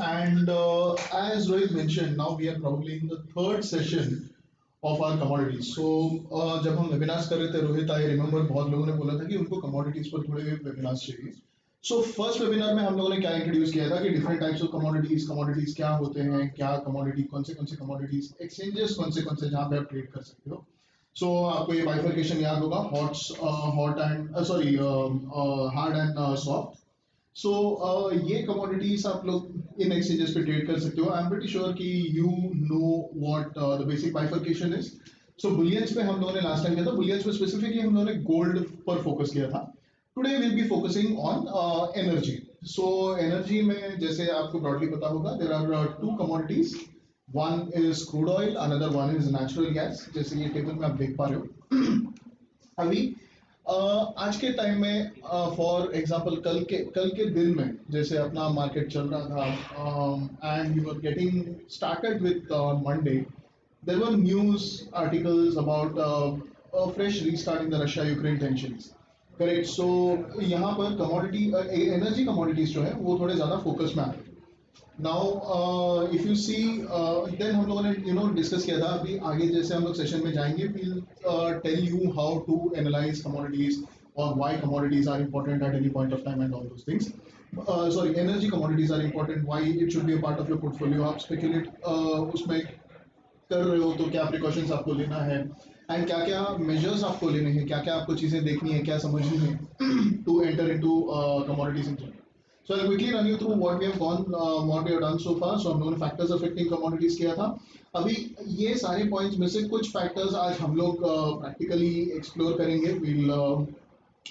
And as Rohit mentioned, now we are probably in the third session of our commodities. So जब हम webinars कर रहे थे Rohit, I remember बहुत लोगों ने बोला था कि उनको commodities पर थोड़े webinars चाहिए. So first webinar में हम लोगों ने क्या introduce किया था कि different types of commodities क्या होते हैं, क्या commodity, कौन से commodities, exchanges कौन से जहाँ पे आप trade कर सकते हो. So आपको ये bifurcation याद होगा, hard and soft. So ये commodities आप लोग इन exchanges पे trade कर सकते हो. I'm pretty sure कि you know what the basic bifurcation is. So bullions पे हम लोगों ने last time किया था. Bullions पे specifically हम लोगों ने gold पर focus किया था. Today we'll be focusing on energy. So energy में जैसे आपको broadly पता होगा, there are two commodities. One is crude oil, another one is natural gas. जैसे ये table में आप देख पा रहे हो. अभी आज के टाइम में फॉर एग्जांपल कल के दिन में जैसे अपना मार्केट चल रहा था and we were getting started with Monday there were news articles about fresh restart in the Russia Ukraine tensions. Correct. So यहाँ पर कमोडिटी एनर्जी कमोडिटीज जो है वो थोड़े ज़्यादा फोकस में आ रहे हैं. Now if you see then हम लोगों ने डिस्कस किया था. अभी आगे जैसे हम लोग सेशन में जाएंगे we'll tell you how to analyze commodities or why commodities are important at any point of time and all those things. Energy commodities are important, why it should be a part of your portfolio. आप speculate उसमें कर रहे हो तो क्या precautions आपको लेना है एंड क्या क्या मेजर्स आपको लेने हैं, क्या क्या आपको चीज़ें देखनी है, क्या समझनी है to enter into commodities in general. So I'll quickly run you through what we have done so far. So हम लोगों ने factors affecting commodities किया था. अभी ये सारे points में से कुछ factors आज हम लोग practically explore करेंगे. We'll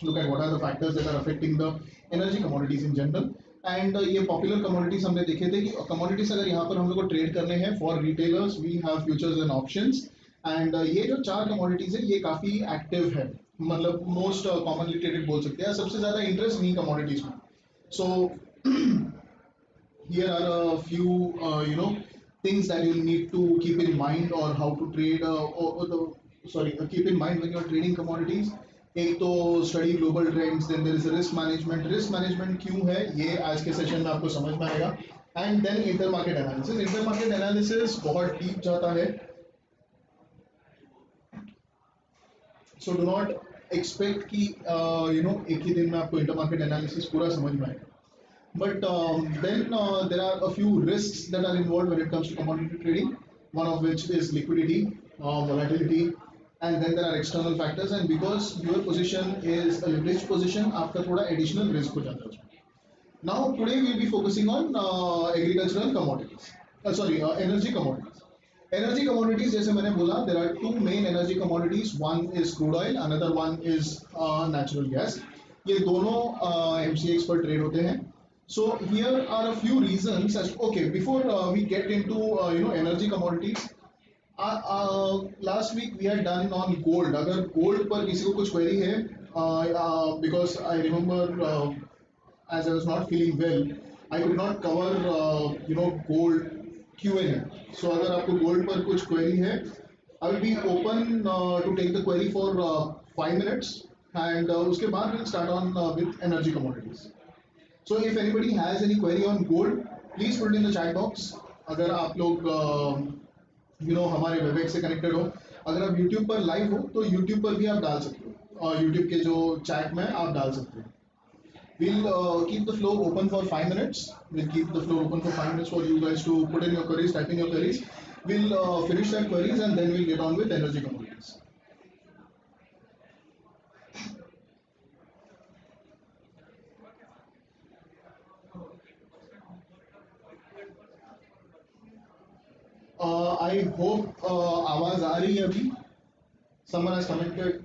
look at what are the factors that are affecting the energy commodities in general. And ये पॉपुलर कमोडिटीज हमने देखे थे कि कमोडिटीज अगर यहाँ पर हम लोग को ट्रेड करने हैं for retailers we have futures and options. And ये जो चार कमोडिटीज है ये काफी एक्टिव है, मतलब मोस्ट कॉमनली ट्रेडेड बोल सकते हैं, सबसे ज्यादा इंटरेस्ट नहीं कमोडिटीज में. So here are a few things that you need to keep in mind or how to trade keep in mind when you're trading commodities. एक तो study global trends, then there is risk management. Risk management क्यों है ये आज के session में आपको समझ में आएगा. And then inter market analysis. Inter market analysis बहुत डीप जाता है, सो डू नॉट एक्सपेक्ट कि एक ही दिन में आपको इंटर मार्केट एनालिसिस पूरा समझ में आएगा. But then there are a few risks that are involved when it comes to commodity trading, one of which is liquidity, volatility, and then there are external factors. And because your position is a leveraged position, आपका थोड़ा additional risk हो जाता है उसमें. Now today we will be focusing on agricultural commodities, energy commodities. Energy commodities जैसे मैंने बोला, there are two main energy commodities. One is crude oil, another one is natural gas. ये दोनों MCX पर ट्रेड होते हैं. So here are a few reasons. Okay, before we get into energy commodities, last week we had done on gold. अगर gold पर किसी को कुछ query है, because I remember as I was not feeling well, I could not cover gold Q&A. So अगर आपको gold पर कुछ query है, I will be open to take the query for 5 minutes, and उसके बाद we'll start on with energy commodities. So if anybody has any query on gold, please put it in the chat box. अगर आप लोग हमारे Webex से connected हो, अगर आप YouTube पर लाइव हो तो YouTube पर भी आप डाल सकते हो, और YouTube के जो चैट में आप डाल सकते हो. We'll keep the floor open for 5 minutes. We'll keep the floor open for 5 minutes for you guys to put in your queries, type in your queries. We'll finish that queries and then we'll get on with energy commodities. I hope आवाज आ रही है अभी. Someone has commented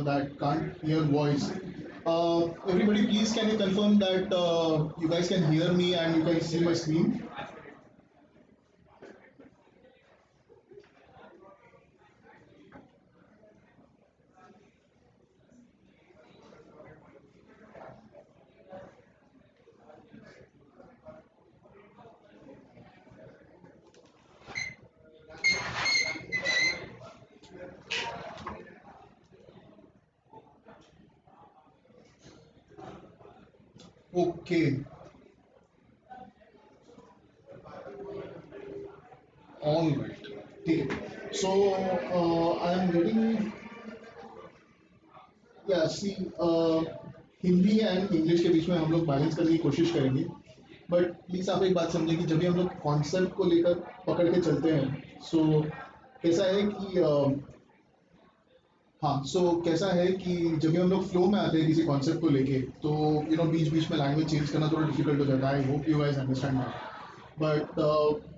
that can't hear voice. Everybody, please can you confirm that you guys can hear me and you can see my screen? Okay. getting, या सी Hindi and English के बीच में हम लोग balance करने की कोशिश करेंगे. बट प्लीज आप एक बात समझें कि जब भी हम लोग कॉन्सेप्ट को लेकर पकड़ के चलते हैं, सो कैसा है कि हाँ, सो कैसा है कि जब भी हम लोग फ्लो में आते हैं किसी कॉन्सेप्ट को लेके, तो बीच बीच में लैंग्वेज चेंज करना थोड़ा डिफिकल्ट हो जाता है. I hope you guys understand that. But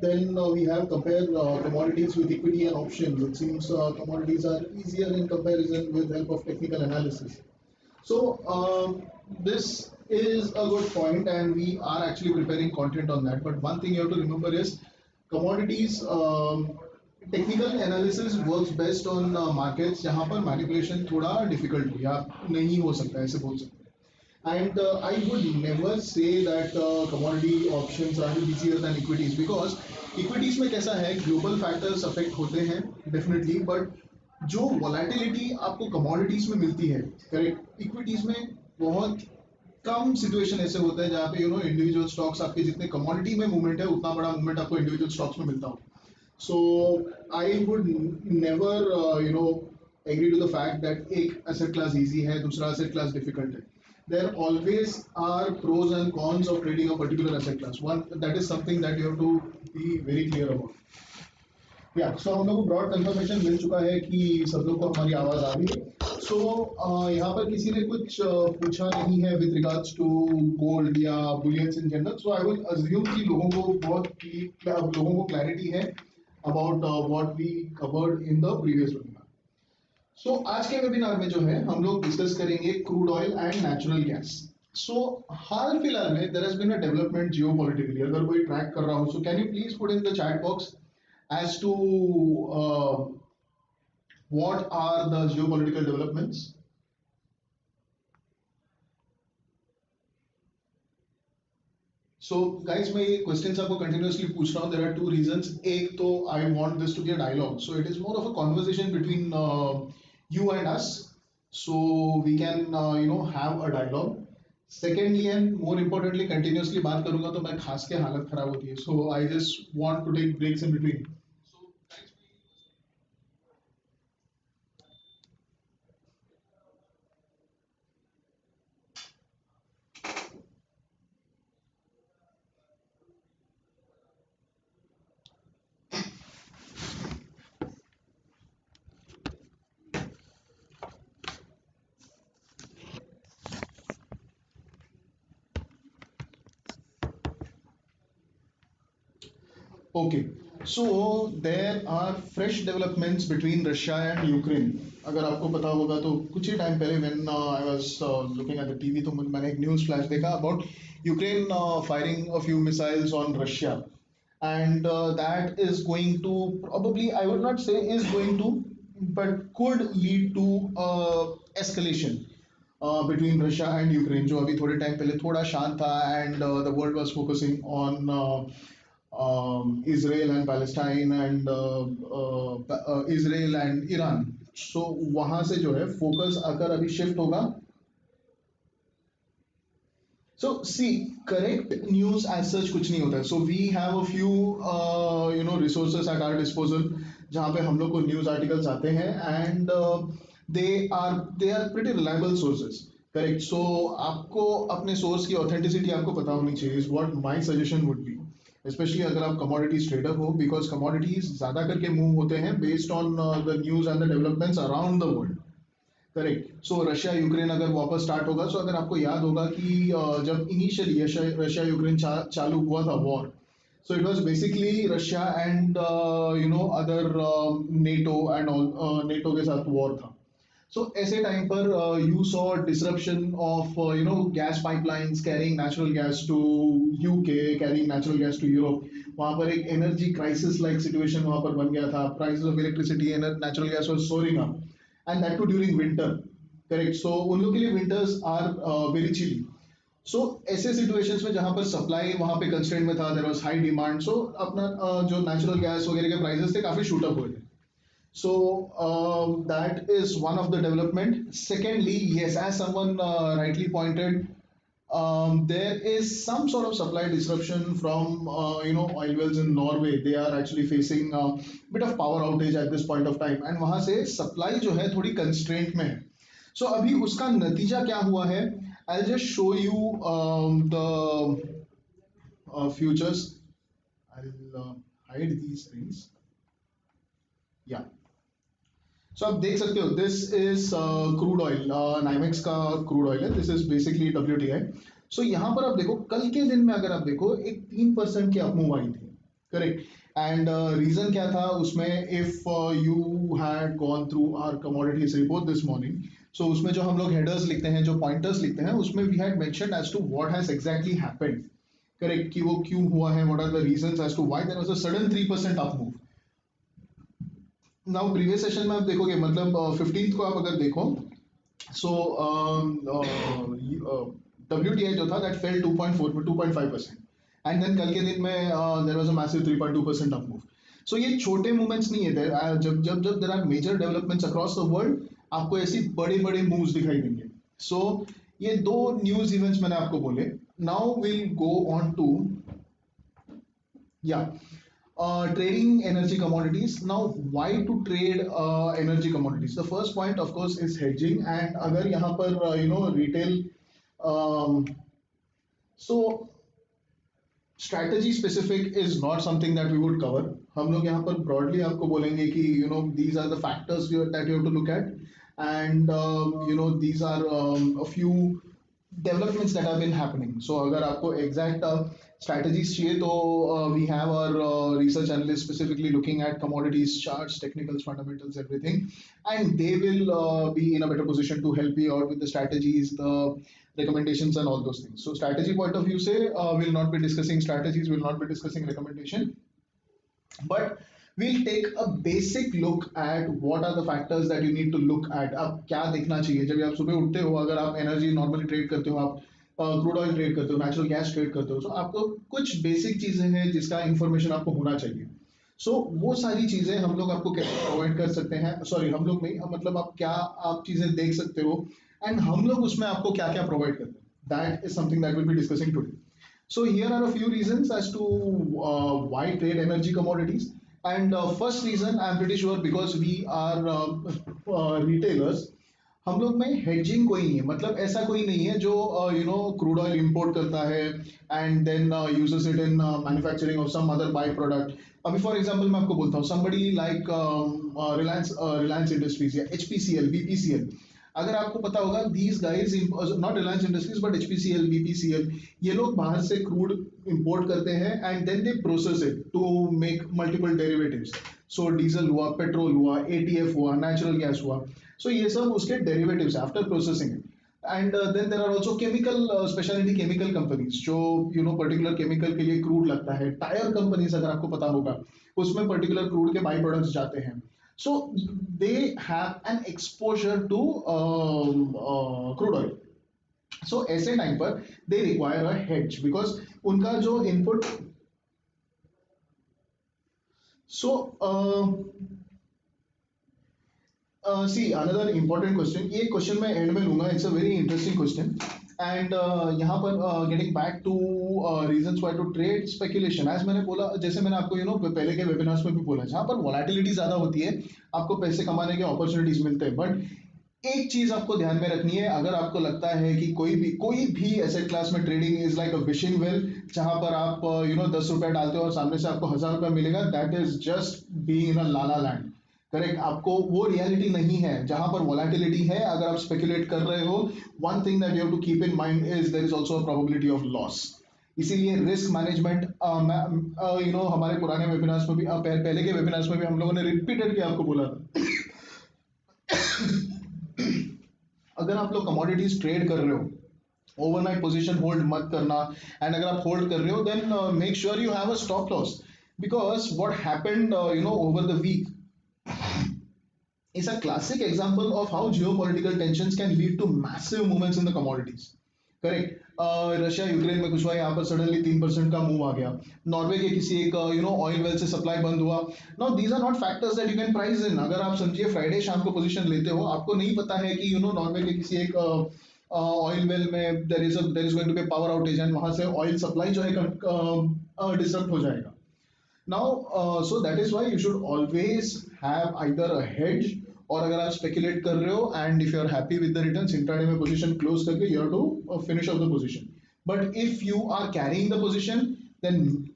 then we have compare commodities with equity and options. It seems commodities are easier in comparison with help of technical analysis. So this is a good point, and we are actually preparing content on that. But one thing you have to remember is commodities. Technical analysis works best on markets जहाँ पर manipulation थोड़ा difficult हो या नहीं हो सकता, ऐसे बोल सकते हैं. And I would never say that commodity options are easier than equities, because equities में कैसा है, global factors affect होते हैं definitely, but जो volatility आपको commodities में मिलती है, correct, equities में बहुत कम सिचुएशन ऐसे होते हैं जहाँ पे इंडिविजुअल स्टॉक्स आपके जितने कमोडिटी में मूवमेंट है उतना बड़ा मूवमेंट आपको इंडिविजुअल स्टॉक्स में मिलता हो. So I would never agree to the fact that एक एसेट क्लास इजी है, दूसरा एसेट क्लास डिफिकल्ट है. There always are pros and cons of trading a particular asset class. One, that is something that you have to be very clear about. So हम लोग को broad confirmation मिल चुका है कि सब लोग को हमारी आवाज आ रही है. सो यहाँ पर किसी ने कुछ पूछा नहीं है विद रिगार्ड्स टू गोल्ड या bullions in general. So I will assume कि लोगों को क्लैरिटी है about what we covered in the previous webinar. So आज के वेबिनार में जो है हम लोग डिस्कस करेंगे crude oil and natural gas. So हाल फिलहाल में there has been a development geopolitically, अगर कोई ट्रैक कर रहा हो, so can you please put in the chat box as to what are the geopolitical developments. So guys, मैं ये questions आपको continuously पूछ रहा हूँ. There are two reasons. एक तो I want this to be a dialogue, so it is more of a conversation between you and us, so we can have a dialogue. Secondly and more importantly, continuously बात करूँगा तो मैं खास के हालत खराब होती है. So I just want to take breaks in between. Okay, so there are fresh developments between Russia and Ukraine. अगर आपको पता होगा तो कुछ ही टाइम पहले when I was looking at the TV, तो मैंने एक न्यूज़ फ्लैश देखा about Ukraine firing a few missiles on Russia, and that is going to probably, I would not say is going to, but could lead to escalation between Russia and Ukraine, जो अभी थोड़े time पहले थोड़ा शांत था, and the world was focusing on Israel and Palestine and Israel and Iran. So वहाँ से जो है फोकस अगर अभी शिफ्ट होगा. So see, correct news as such कुछ नहीं होता है. So we have a few resources at our disposal जहाँ पे हम लोग को न्यूज़ आर्टिकल्स आते हैं, and they are pretty reliable sources. Correct. So आपको अपने सोर्स की ऑथेंटिसिटी आपको पता होनी चाहिए, is what my suggestion would be. Specially अगर आप कमोडिटीज ट्रेडर हो, बिकॉज कमोडिटीज ज्यादा करके मूव होते हैं based on the news and the developments around the world. Correct. So Russia Ukraine अगर वापस स्टार्ट होगा, सो अगर आपको याद होगा कि जब इनिशियली रशिया यूक्रेन चालू हुआ था war, so it was basically Russia and other NATO and NATO के साथ वॉर था. So ऐसे टाइम पर you saw disruption of gas pipelines carrying natural gas to UK, carrying natural gas to Europe. वहाँ पर एक energy crisis like situation वहाँ पर बन गया था. Prices of electricity and natural gas was soaring up, and that too during winter. Correct. So उन लोग के लिए winters are very chilly. So ऐसे situations में जहाँ पर supply वहाँ पे constraint में था, there was high demand. So अपना जो natural gas वगैरह के prices थे काफी shoot up हुए थे. So that is one of the development. Secondly, yes, as someone rightly pointed, there is some sort of supply disruption from oil wells in Norway. They are actually facing a bit of power outage at this point of time, and वहां से supply जो है थोड़ी constraint में है. So अभी उसका नतीजा क्या हुआ है? I'll just show you the futures. I'll hide these things. Yeah. So आप देख सकते हो, this is crude oil, NYMEX का क्रूड ऑयल है, दिस इज बेसिकली WTI. सो यहाँ पर आप देखो, कल के दिन में अगर आप देखो एक 3% की अपमूव आई थी, करेक्ट. एंड रीजन क्या था उसमें? If you had gone through our commodities report this morning, so उसमें जो हम लोग हेडर्स लिखते हैं, जो पॉइंटर्स लिखते हैं, उसमें we had mentioned as to what has exactly happened, correct, कि वो क्यों हुआ है, what are the reasons as to why there was a sudden 3% upmove. Now previous session में आप देखोगे, मतलब 15th को आप अगर देखो, सो WTI जो था दैट फेल 2.5%, एंड देन कल के दिन में there was a massive 3.2% up move. So ये छोटे मूवमेंट्स नहीं है, जब जब जब there are major developments across the world, आपको ऐसी बड़े बड़े मूव्स दिखाई देंगे. सो ये दो न्यूज इवेंट्स मैंने आपको बोले. Now will go on to या trading energy commodities. Now, why to trade energy commodities? The first point, of course, is hedging. And अगर यहाँ पर retail, um, so strategy specific is not something that we would cover. हम लोग यहाँ पर broadly आपको बोलेंगे कि these are the factors that you have to look at, and these are a few developments that have been happening. So अगर आपको exact strategies चाहिए, तो we have our research analysts specifically looking at commodities charts, technicals, fundamentals, everything, and they will be in a better position to help you out with the strategies, the recommendations, and all those things. So strategy point of view say, we'll not be discussing strategies, we'll not be discussing recommendation, but we'll take a basic look at what are the factors that you need to look at. अब क्या देखना चाहिए जब आप सुबह उठते हो? अगर आप एनर्जी नॉर्मली ट्रेड करते हो, आप क्रूड ऑयल ट्रेड करते हो, नेचुरल गैस ट्रेड करते हो, तो आपको कुछ बेसिक चीजें हैं जिसका इंफॉर्मेशन आपको होना चाहिए. सो वो सारी चीजें हम लोग आपको कैसे प्रोवाइड कर सकते हैं, सॉरी हम लोग नहीं, मतलब आप क्या आप चीजें देख सकते हो, एंड हम लोग उसमें आपको क्या क्या प्रोवाइड करते हैं. That is something that will be discussing today. So here are a few reasons as to why trade energy commodities. And first reason, I'm pretty sure, because we are retailers. हम लोग में hedging कोई नहीं है, मतलब ऐसा कोई नहीं है जो crude oil import करता है and then uses it in manufacturing of some other by product. अभी for example मैं आपको बोलता हूँ, somebody like Reliance Industries या HPCL, BPCL. अगर आपको पता होगा, these guys, not Reliance Industries but HPCL, BPCL, ये लोग बाहर से क्रूड इंपोर्ट करते हैं and then they process it to make multiple derivatives. So diesel हुआ, पेट्रोल हुआ, ATF हुआ, नेचुरल गैस हुआ. So ये सब उसके derivatives after processing it. And then there are also chemical, specialty chemical companies जो particular chemical के लिए क्रूड लगता है. टायर कंपनीज अगर आपको पता होगा, उसमें particular क्रूड के बाई प्रोडक्ट्स जाते हैं. So they have an exposure to crude oil. So ऐसे टाइम पर they require a hedge because उनका जो input. So see another important question. ये question मैं end में लूँगा. It's a very interesting question. And यहाँ पर getting back to reasons why to trade speculation, as मैंने बोला, जैसे मैंने आपको पहले के वेबिनार्स में भी बोला, जहाँ पर वॉलेटिलिटी ज़्यादा होती है, आपको पैसे कमाने के अपॉर्चुनिटीज मिलते हैं. बट एक चीज आपको ध्यान में रखनी है, अगर आपको लगता है कि कोई भी एसेट क्लास में trading is like a wishing well, जहाँ पर आप 10 रुपए डालते हो और सामने से आपको 1000 रुपया मिलेगा, that is just being in a Lala land. Correct, आपको वो रियलिटी नहीं है जहां पर वॉलेटिलिटी है. अगर आप स्पेकुलेट कर रहे हो, one thing that you have to keep in mind is there is also a probability of loss. इसीलिए रिस्क मैनेजमेंट, हमारे पुराने वेबिनार्स में भी, पहले के वेबिनार्स में भी हम लोगों ने रिपीटेडली आपको बोला था, अगर आप लोग कमोडिटीज ट्रेड कर रहे हो, ओवरनाइट पोजीशन होल्ड मत करना. एंड अगर आप होल्ड कर रहे हो, then make sure you have a stop loss, because what happened over the week is a classic example of how geopolitical tensions can lead to massive movements in the commodities. Correct. Russia Ukraine में कुछ हुआ, यहाँ पर suddenly 3% का move आ गया. Norway के किसी एक ऑयल वेल से सप्लाई बंद हुआ. Now these are not factors that you can price in. अगर आप समझिए फ्राइडे शाम को पोजीशन लेते हो, आपको नहीं पता है कि नॉर्वे के किसी एक ऑयल वेल में there is going to be a power outage and वहां से ऑयल सप्लाई जो है डिसरप्ट हो जाएगा. Now, so that is why you should always have either a hedge और अगर आप speculate कर रहे हो and if you are happy with the returns intraday में position close करके you have to finish off the position. But if you are carrying the position, then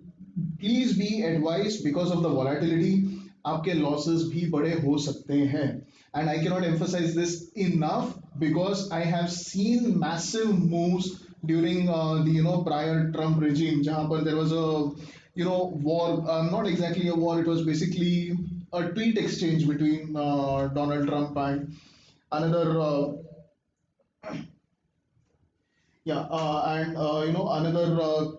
please be advised because of the volatility आपके losses भी बड़े हो सकते हैं. And I cannot emphasize this enough because I have seen massive moves during the prior Trump regime जहाँ पर there was a war, not exactly a war, it was basically a tweet exchange between Donald Trump and another another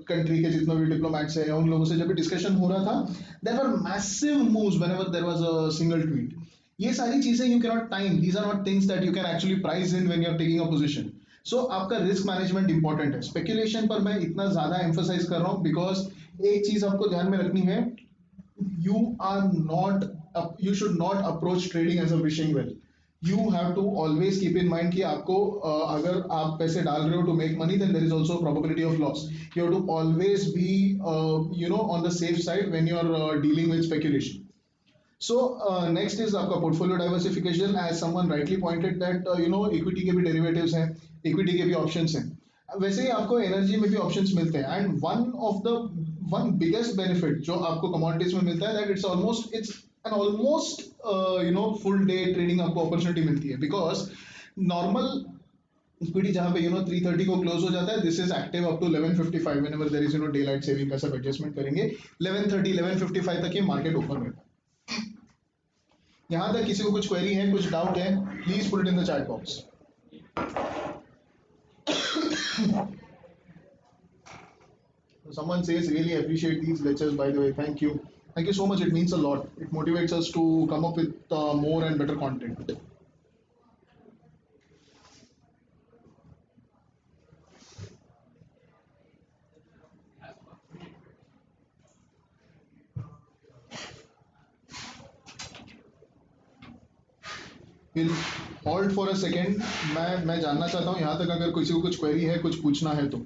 country के जितने भी diplomats हैं उन लोगों से जब भी discussion हो रहा था, there were massive moves whenever there was a single tweet. ये सारी चीजें you cannot time, these are not things that you can actually price in when you are taking a position. So आपका risk management important है. Speculation पर मैं इतना ज्यादा emphasise कर रहा हूँ बिकॉज एक चीज आपको ध्यान में रखनी है, you should not approach trading as a wishing well. You have to always keep in mind कि आपको अगर आप पैसे डाल रहे हो to make money, then there is also a probability of loss. You have to always be on the safe side when you are dealing with speculation. So next is आपका portfolio diversification. As someone rightly pointed that equity के भी derivatives हैं, equity के भी options हैं. वैसे ही आपको energy में भी options मिलते हैं. And one biggest benefit जो आपको commodities में मिलता है that it's an almost full day trading आपको opportunity मिलती है because normal equity जहाँ पे 3:30 को close हो जाता है, this is active up to 11:55 whenever there is daylight saving का सब adjustment करेंगे 11:30 11:55 तक ये market open रहता है. यहाँ तक किसी को कुछ क्वेरी है, कुछ डाउट है, please put it in the chat box. Someone says really appreciate these lectures, by the way. Thank you so much. It means a lot. It motivates us to come up with more and better content. We'll hold for a second. मैं जानना चाहता हूँ यहाँ तक अगर किसी को कुछ क्वेरी है, कुछ पूछना है तो.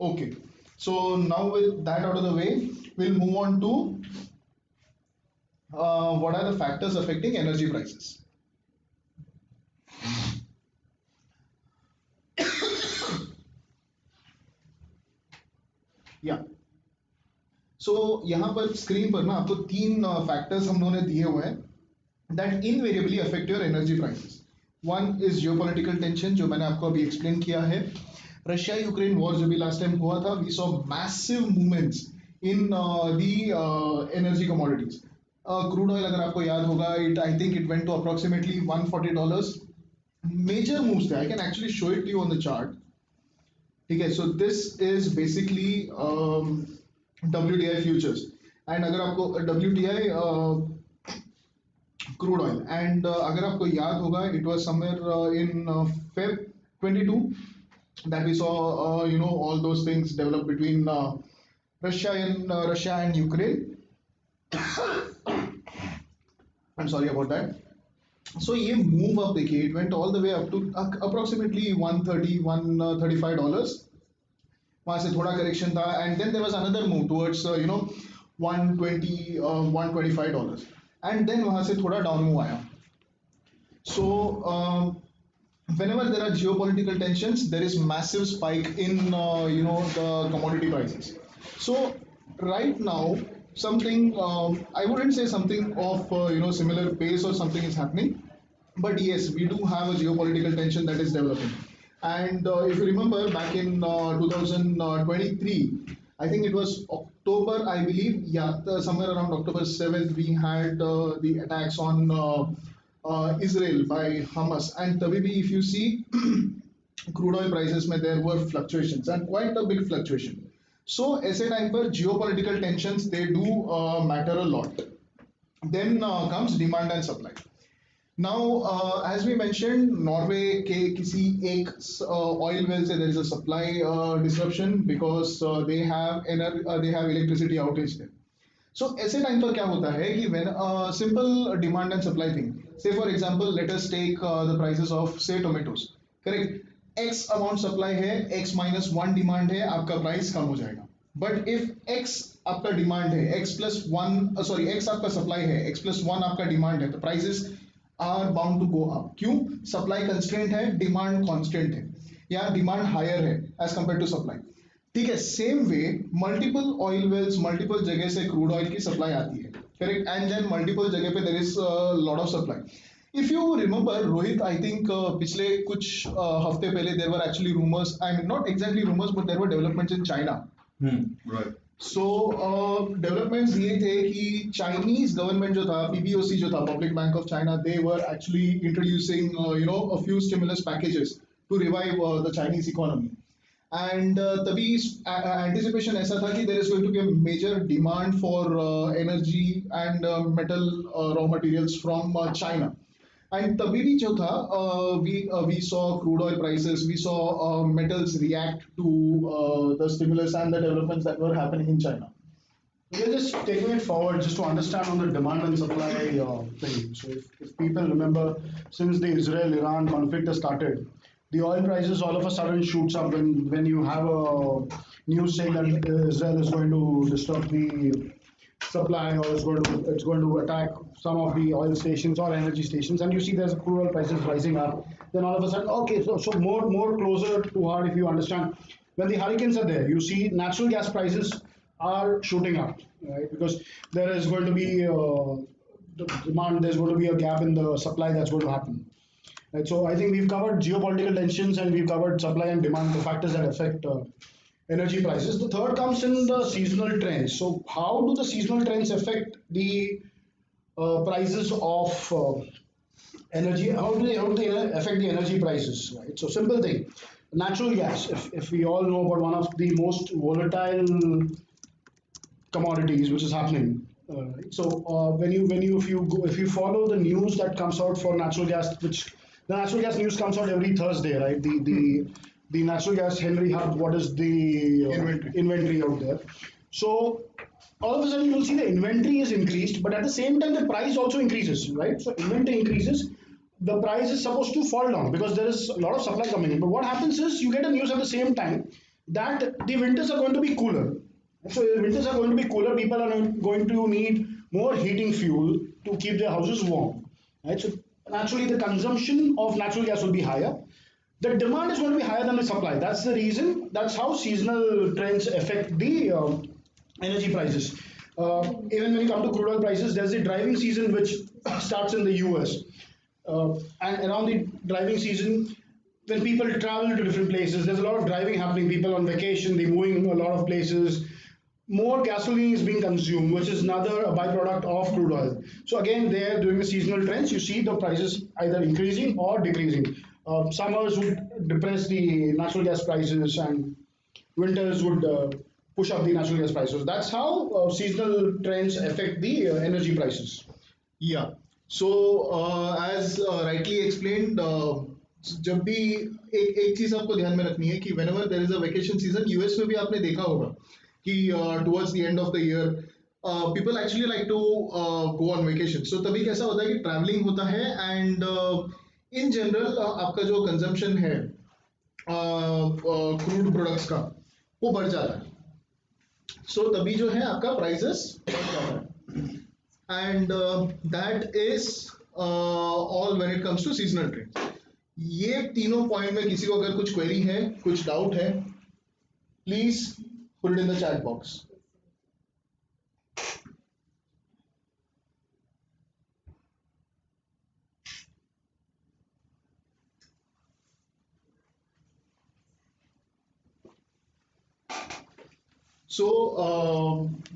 Okay, so now with that out of the way, we'll move on to what are the factors affecting energy prices. So यहाँ पर स्क्रीन पर ना आपको 3 फैक्टर्स हम लोगों ने दिए हुए हैं that invariably affect your energy prices. One is geopolitical tension जो मैंने आपको अभी एक्सप्लेन किया है. रशिया यूक्रेन वॉर जो भी लास्ट टाइम हुआ था, we saw massive movements in the energy commodities. Crude oil अगर आपको याद होगा, I think it went to approximately $140. Major moves there. I can actually show it to you on the chart. ठीक है, so this is basically WTI futures. And अगर आपको WTI crude oil and अगर आपको याद होगा, it was somewhere in Feb 22 that we saw all those things develop between Russia and Ukraine. I'm sorry about that. So ये move up देखिए, it went all the way up to approximately $135. वहाँ से थोड़ा correction था and then there was another move towards $120 $125 and then वहाँ से थोड़ा down move आया. So whenever there are geopolitical tensions, there is massive spike in the commodity prices. So right now something I wouldn't say something of similar pace or something is happening, but yes, we do have a geopolitical tension that is developing. And if you remember back in 2023, I think it was October, I believe, somewhere around October 7th, we had the attacks on Israel by Hamas. And tabhi if you see crude oil prices, there were fluctuations and quite a big fluctuation. So ऐसे time पर geopolitical tensions, they do matter a lot. Then comes demand and supply. Now, as we mentioned, Norway के किसी एक oil well से there is a supply disruption because they have electricity outage there. So ऐसे time पर क्या होता है कि when simple demand and supply thing. Say for example, let us take the prices of say tomatoes. Correct? X amount supply है, X minus one demand है, आपका price कम हो जाएगा. But if X आपका demand है, X plus one, sorry, X आपका supply है, X plus one आपका demand है, तो prices are bound to go up. क्यों? Supply constraint है, demand constant है, या demand higher है as compared to supply. ठीक है, same way multiple oil wells multiple जगह से क्रूड ऑयल की सप्लाई आती है, करेक्ट, एंड देन मल्टीपल जगह पे there is lot of supply. If you remember Rohit, I think पिछले कुछ हफ्ते पहले there were actually rumours, I mean not exactly rumours but there were developments in China. Right. So developments ये थे कि Chinese government जो था, पीबीओसी जो था, public bank of China, they were actually introducing a few stimulus packages to revive the Chinese economy. And तभी anticipation ऐसा था कि there is going to be a major demand for energy and metal raw materials from China. And तभी भी जो था, we saw crude oil prices, we saw metals react to the stimulus and the developments that were happening in China. We're just taking it forward just to understand on the demand and supply thing. So if people remember, since the Israel-Iran conflict has started, the oil prices all of a sudden shoots up when you have a news saying that Israel is going to disrupt the supply or it's going to attack some of the oil stations or energy stations, and you see there's crude oil prices rising up. Then all of a sudden, okay, so more closer to heart, if you understand, when the hurricanes are there, you see natural gas prices are shooting up, right? Because there is going to be the demand, there's going to be a gap in the supply that's going to happen. Right, so I think we've covered geopolitical tensions and we've covered supply and demand, the factors that affect energy prices. The third comes in the seasonal trends. So how do the seasonal trends affect the prices of energy? How do they affect the energy prices? Right. So simple thing, natural gas. If we all know about one of the most volatile commodities which is happening. So if you follow the news that comes out for natural gas, which the natural gas news comes out every Thursday, right? The natural gas Henry Hub, what is the inventory out there? So all of a sudden you'll see the inventory is increased, but at the same time the price also increases, right? So inventory increases, the price is supposed to fall down because there is a lot of supply coming in. But what happens is you get a news at the same time that the winters are going to be cooler. So the winters are going to be cooler. People are going to need more heating fuel to keep their houses warm, right? So naturally the consumption of natural gas will be higher. The demand is going to be higher than the supply. That's the reason. That's how seasonal trends affect the energy prices. Even when you come to crude oil prices, there's a driving season which starts in the US. And around the driving season, when people travel to different places, there's a lot of driving happening. People on vacation, they're moving a lot of places. More gasoline is being consumed, which is another byproduct of crude oil. So again, there during the seasonal trends, you see the prices either increasing or decreasing. Summers would depress the natural gas prices, and winters would push up the natural gas prices. That's how seasonal trends affect the energy prices. Yeah. So as rightly explained, जब भी एक चीज आपको ध्यान में रखनी है कि whenever there is a vacation season, US में भी आपने देखा होगा कि towards the end of the year people actually like to go on vacation. So तभी कैसा होता है कि traveling होता है and in general आपका जो consumption है crude products का वो बढ़ जाता है. So तभी जो है आपका prices बढ़ जाता है. And that is all when it comes to seasonal trends. ये तीनों पॉइंट में किसी को अगर कुछ क्वेरी है, कुछ डाउट है, please put it in the chat box. So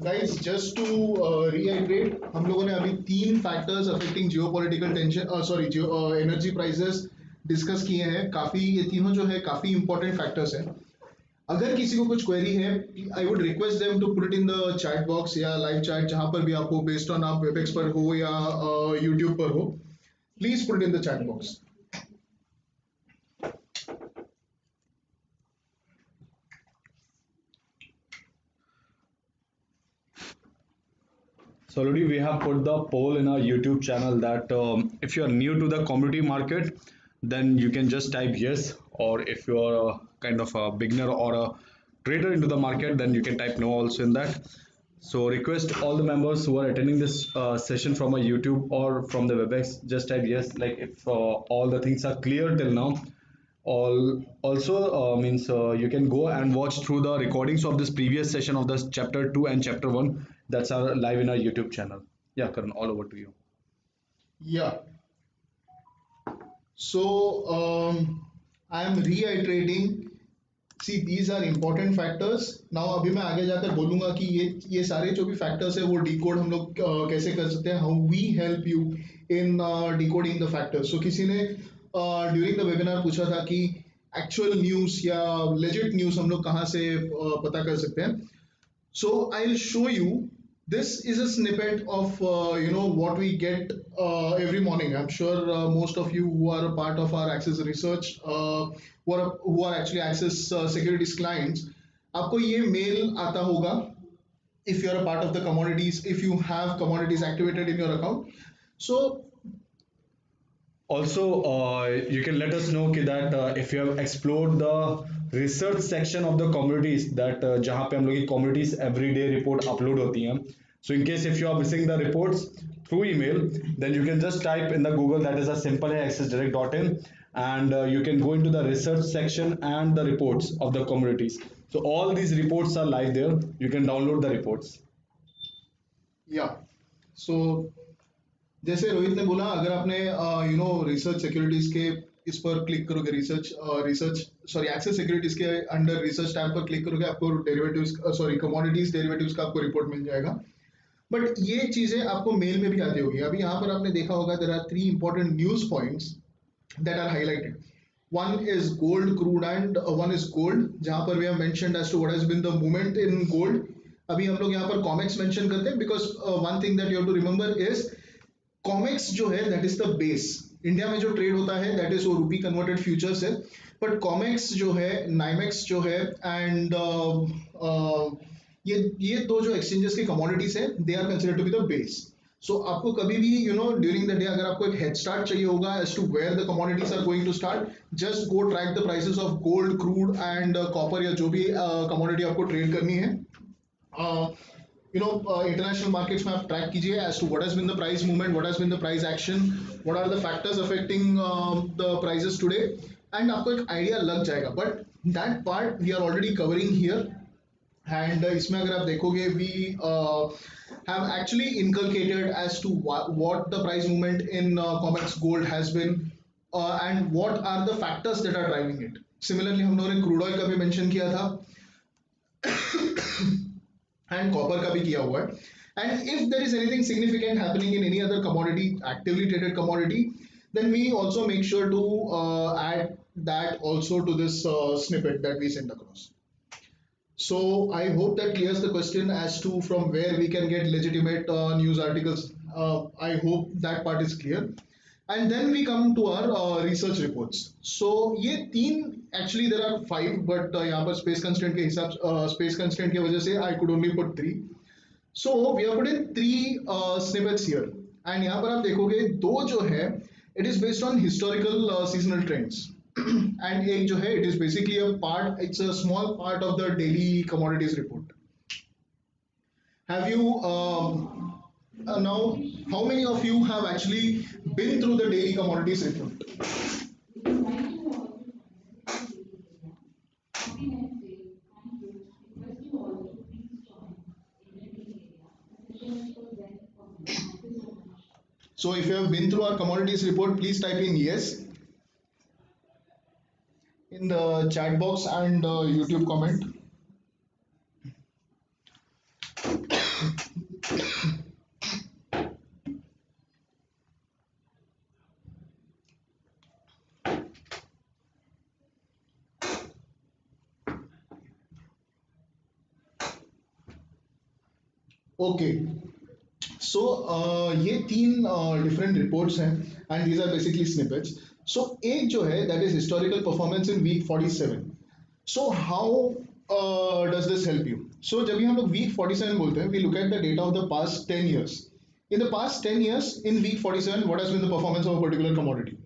guys just to rehydrate, हम लोगों ने अभी 3 factors affecting geopolitical tension energy prices discuss किए हैं. काफी ये तीनों जो है काफी इंपॉर्टेंट फैक्टर्स हैं. अगर किसी को कुछ क्वेरी है, I would request them to put it in the chat box या लाइव चैट, जहां पर भी आपको, बेस्ड ऑन आप वेबएक्स पर हो या यूट्यूब पर हो. Please put it in the chat box. So already we have put the poll in our YouTube channel that if you are new to the commodity market, then you can just type yes, or if you are a kind of a beginner or a trader into the market, then you can type no also in that. So request all the members who are attending this session from a YouTube or from the WebEx, just type yes. Like if all the things are clear till now, all also means you can go and watch through the recordings of this previous session of this chapter 2 and chapter 1 that's are live in our YouTube channel. Yeah, Karan, all over to you. Yeah. So I am reiterating. See, these are important factors. Now अभी मैं आगे जाकर बोलूंगा कि ये सारे जो भी factors है वो decode हम लोग कैसे कर सकते हैं. How we help you in decoding the factors. So किसी ने during the webinar पूछा था कि actual news या legit news हम लोग कहाँ से पता कर सकते हैं. So I'll show you. This is a snippet of what we get every morning. I'm sure most of you who are a part of our Access research, who are actually Access securities clients, आपको ये mail आता होगा if you're a part of the commodities, if you have commodities activated in your account. So Also, you can let us know कि that if you have explored the research section of the commodities that जहाँ पे हम लोग की commodities everyday report upload होती हैं. So in case if you are missing the reports through email, then you can just type in the Google, that is a simple accessdirect.in, and you can go into the research section and the reports of the commodities. So all these reports are live there. You can download the reports. yeah, so जैसे रोहित ने बोला, अगर आपने research securities के इस पर click करोगे, access securities के अंडर रिसर्च टैब पर क्लिक करोगे, आपको डेरिवेटिव्स कमोडिटीज डेरिवेटिव्स का आपको रिपोर्ट मिल जाएगा. बट ये चीजें आपको मेल में भी आती होगी. अभी यहाँ पर आपने देखा होगा there are 3 important news points that are highlighted. One is gold, crude, and one is gold. जहाँ पर we have mentioned as to what has been the movement in gold. अभी हम लोग यहाँ पर COMEX mention करते हैं because one thing that you have to remember is COMEX जो है that is the base. India में जो ट्रेड होता है that is वो रूपी कन्वर्टेड फ्यूचर्स है. बट COMEX जो है, NYMEX जो है, एंड ये दो जो एक्सचेंजेस के कमोडिटीज है, they are considered to be the base. So आपको कभी भी ड्यूरिंग द डे अगर आपको एक हेड स्टार्ट चाहिए होगा as to where the commodities are going to start, just go track the prices of gold, crude and copper या जो भी कमोडिटी आपको ट्रेड करनी है. इंटरनेशनल मार्केट्स में आप ट्रैक कीजिए as to what has been the price movement, what has been the price action, what are the factors affecting the prices today, and आपको एक आइडिया लग जाएगा. But that part we are already covering here. And इसमें अगर आप देखोगे we have actually inculcated as to what the price movement in COMEX gold has been and what are the factors that are driving it. Similarly हम लोगों ने crude oil का भी mention किया था एंड कॉपर का भी किया हुआ है. And if there is anything significant happening in any other commodity, actively traded commodity, then we also make sure to add that also to this snippet that we send across. So I hope that clears the question as to from where we can get legitimate news articles. I hope that part is clear. And then we come to our research reports. So ये तीन, actually there are 5, but यहाँ पर space constraint के हिसाब space constraint की वजह से I could only put 3. So we have put in 3 snippets here. And यहाँ पर आप देखोगे दो जो है it is based on historical seasonal trends. And एक जो है it is basically a part, it's a small part of the daily commodities report. Have you now how many of you have actually been through the daily commodities report? So if you have been through our commodities report, please type in yes in the chat box and YouTube comment. Okay, so So ये तीन different reports हैं and these are basically snippets. So एक जो है that is historical performance in week 47. So how does this help you? So जब भी हम लोग week 47 बोलते हैं, we look at the data of the past 10 years. In the past 10 years, in week 47, what has been the performance of a particular commodity?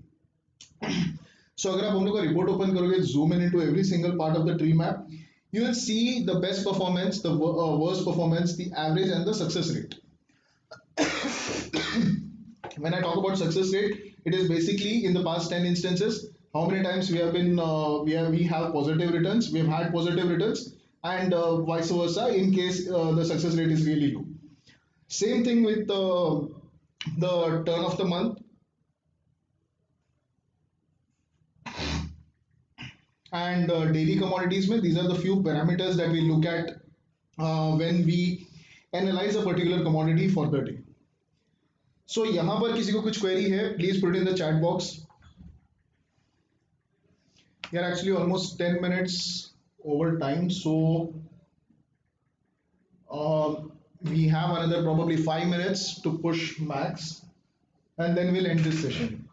So अगर आप हम लोग का report open करोगे, zoom in into every single part of the tree map, you will see the best performance, the worst performance, the average, and the success rate. When I talk about success rate, it is basically in the past 10 instances, how many times we have been we have positive returns, we have had positive returns, and vice versa in case the success rate is really low. Same thing with the turn of the month and daily commodities. Mein, these are the few parameters that we look at when we analyze a particular commodity for the day. So यहाँ पर किसी को कुछ query है, please put it in the chat box. We are actually almost 10 minutes over time, so we have another probably 5 minutes to push max, and then we'll end this session.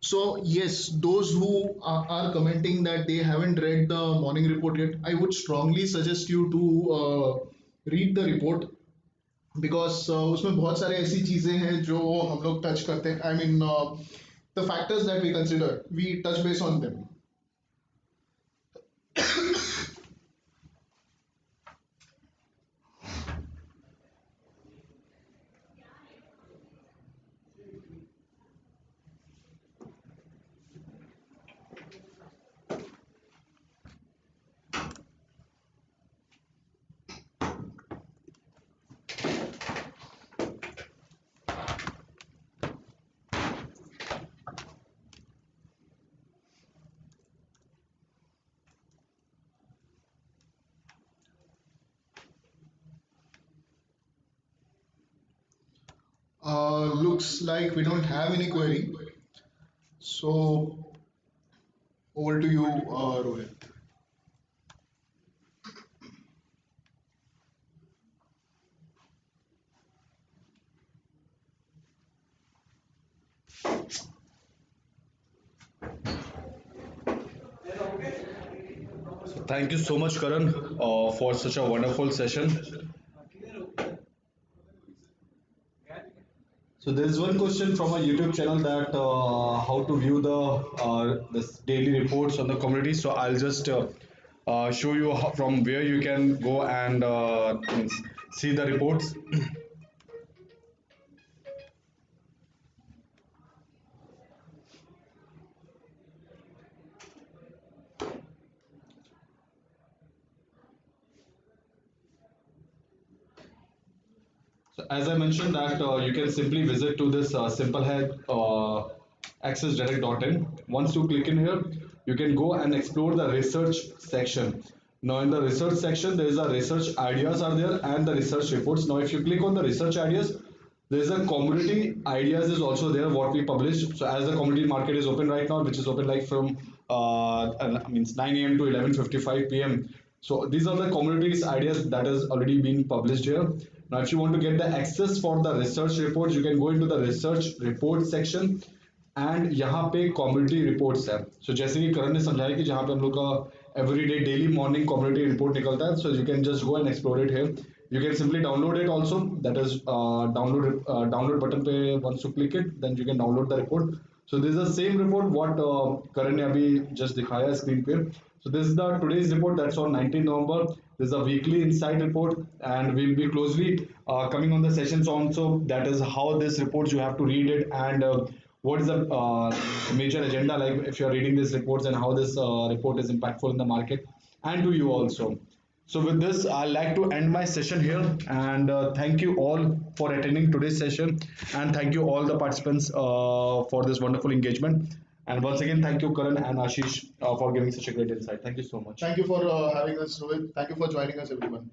So yes, those who are commenting that they haven't read the morning report yet, I would strongly suggest you to read the report because उसमें बहुत सारे ऐसी चीजें हैं जो हम लोग touch करते हैं. I mean, the factors that we consider, we touch base on them. Looks like we don't have any query. So over to you, Rohit. Thank you so much, Karan, for such a wonderful session. So there is one question from our YouTube channel that how to view the this daily reports on the community. So I'll just show you how, from where you can go and means see the reports. So as I mentioned that you can simply visit to this simplehead accessdirect.in. Once you click in here, you can go and explore the research section. Now in the research section, there is a research ideas are there and the research reports. Now if you click on the research ideas, there is a commodity ideas is also there what we published. So as the commodity market is open right now, which is open like from means 9 a.m. to 11:55 p.m. So these are the commodities ideas that has already been published here. Now if you want to get the access for the research reports, you can go into the research report section and यहाँ पे community reports है. सो जैसे कि करण ने समझाया कि जहाँ पे हम लोग का everyday daily morning community report निकलता है, so you can just go and explore it here. You can simply download it also, that is download button पे once you click it then you can download the report. So this is the same report what Karan ने अभी just दिखाया screen पे. So this is the today's report that's on 19 November. This is a weekly insight report and we'll be closely coming on the sessions also. That is how this report you have to read it and what is the major agenda like if you're reading these reports and how this report is impactful in the market and to you also. So with this, I'd like to end my session here and thank you all for attending today's session and thank you all the participants for this wonderful engagement. And once again, thank you, Karan and Ashish, for giving such a great insight. Thank you so much. Thank you for having us, Rohit. Thank you for joining us, everyone.